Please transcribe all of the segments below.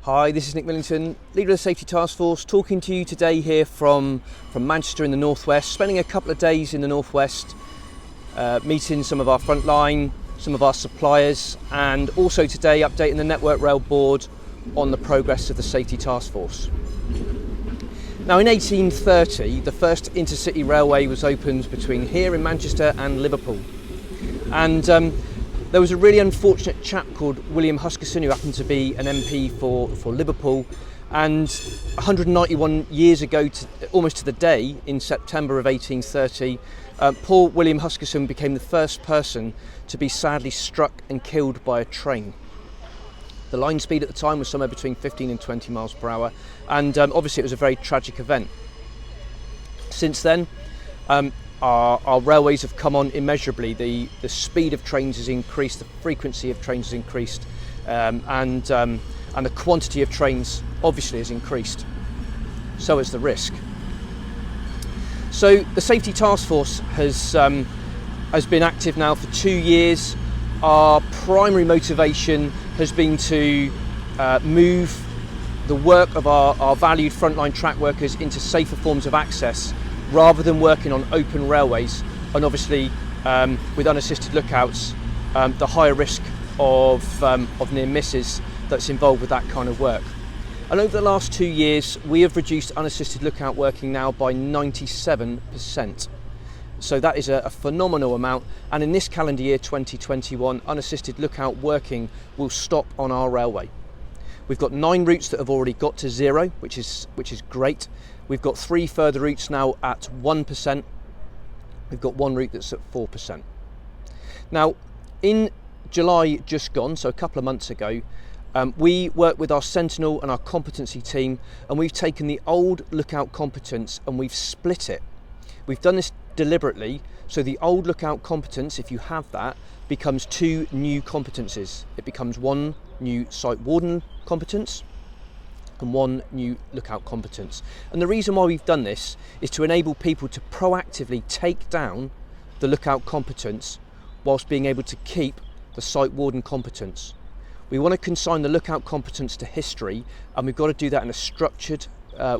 Hi, this is Nick Millington, leader of the Safety Task Force, talking to you today here from Manchester in the northwest, spending a couple of days in the northwest, meeting some of our frontline, some of our suppliers, and also today updating the Network Rail Board on the progress of the Safety Task Force. Now, in 1830, the first intercity railway was opened between here in Manchester and Liverpool, and there was a really unfortunate chap called William Huskisson who happened to be an MP for Liverpool, and 191 years ago, almost to the day, in September of 1830, poor William Huskisson became the first person to be sadly struck and killed by a train. The line speed at the time was somewhere between 15 and 20 miles per hour, and obviously it was a very tragic event. Since then, our railways have come on immeasurably. The speed of trains has increased, the frequency of trains has increased, and the quantity of trains obviously has increased. So has the risk. So the Safety Task Force has been active now for 2 years. Our primary motivation has been to move the work of our valued frontline track workers into safer forms of access, rather than working on open railways, and obviously with unassisted lookouts, the higher risk of near misses that's involved with that kind of work. And over the last 2 years, we have reduced unassisted lookout working now by 97%. So that is a phenomenal amount, and in this calendar year 2021, unassisted lookout working will stop on our railway. We've got 9 routes that have already got to 0, which is great. We've got 3 further routes now at 1%. We've got 1 route that's at 4%. Now, in July just gone, so a couple of months ago, we worked with our Sentinel and our competency team, and we've taken the old lookout competence and we've split it. We've done this deliberately, so the old lookout competence, if you have that, becomes 2 new competences. It becomes 1 new site warden competence and 1 new lookout competence. And the reason why we've done this is to enable people to proactively take down the lookout competence whilst being able to keep the site warden competence. We want to consign the lookout competence to history, and we've got to do that in a structured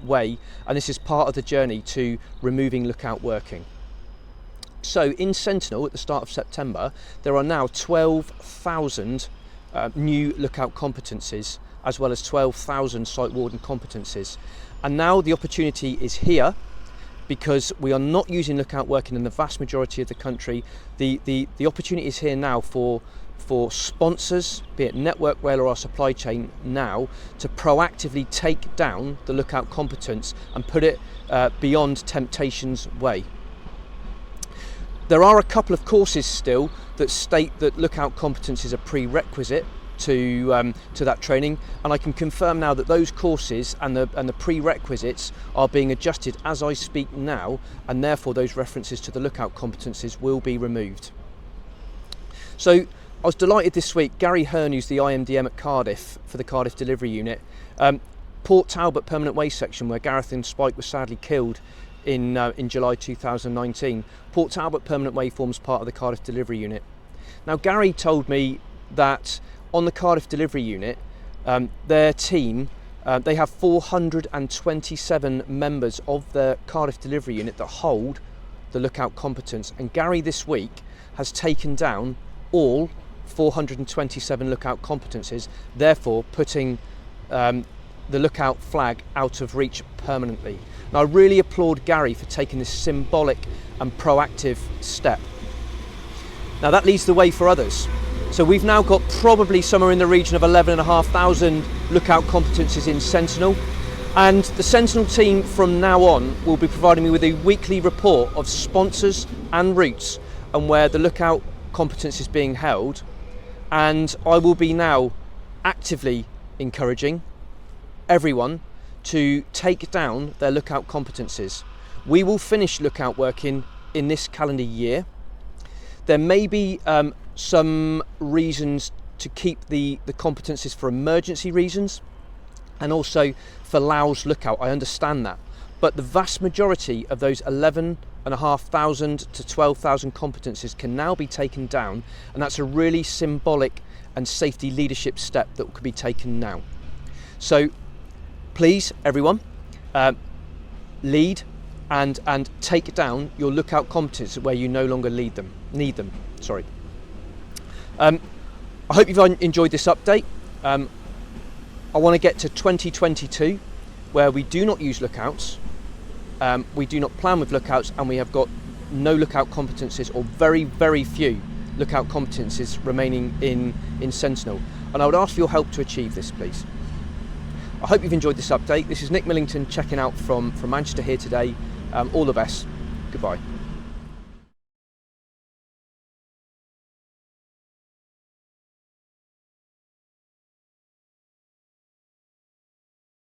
way, and this is part of the journey to removing lookout working. So in Sentinel, at the start of September, there are now 12,000 new lookout competencies, as well as 12,000 site warden competencies. And now the opportunity is here, because we are not using lookout working in the vast majority of the country. The opportunity is here now for sponsors, be it Network Rail or our supply chain now, to proactively take down the lookout competence and put it beyond temptation's way. There are a couple of courses still that state that lookout competence is a prerequisite to that training, and I can confirm now that those courses and the prerequisites are being adjusted as I speak now, and therefore those references to the lookout competences will be removed. So I was delighted this week, Gary Hearn, who's the IMDM at Cardiff for the Cardiff Delivery unit, Port Talbot permanent way section, where Gareth and Spike were sadly killed in July 2019. Port Talbot permanent way forms part of the Cardiff Delivery unit. Now, Gary told me that on the Cardiff Delivery unit, their team, they have 427 members of the Cardiff Delivery unit that hold the lookout competence, and Gary this week has taken down all 427 lookout competences, therefore putting the lookout flag out of reach permanently. Now, I really applaud Gary for taking this symbolic and proactive step. Now, that leads the way for others. So we've now got probably somewhere in the region of 11,500 lookout competences in Sentinel, and the Sentinel team from now on will be providing me with a weekly report of sponsors and routes and where the lookout competence is being held, and I will be now actively encouraging everyone to take down their lookout competences. We will finish lookout working in this calendar year. There may be some reasons to keep the competences for emergency reasons, and also for Laos lookout. I understand that, but the vast majority of those 11,500 to 12,000 competences can now be taken down, and that's a really symbolic and safety leadership step that could be taken now. So please, everyone, lead and take down your lookout competencies where you no longer need them. Sorry. I hope you've enjoyed this update. I want to get to 2022 where we do not use lookouts, we do not plan with lookouts, and we have got no lookout competencies, or very, very few lookout competencies remaining in Sentinel. And I would ask for your help to achieve this, please. I hope you've enjoyed this update. This is Nick Millington checking out from Manchester here today. All the best. Goodbye.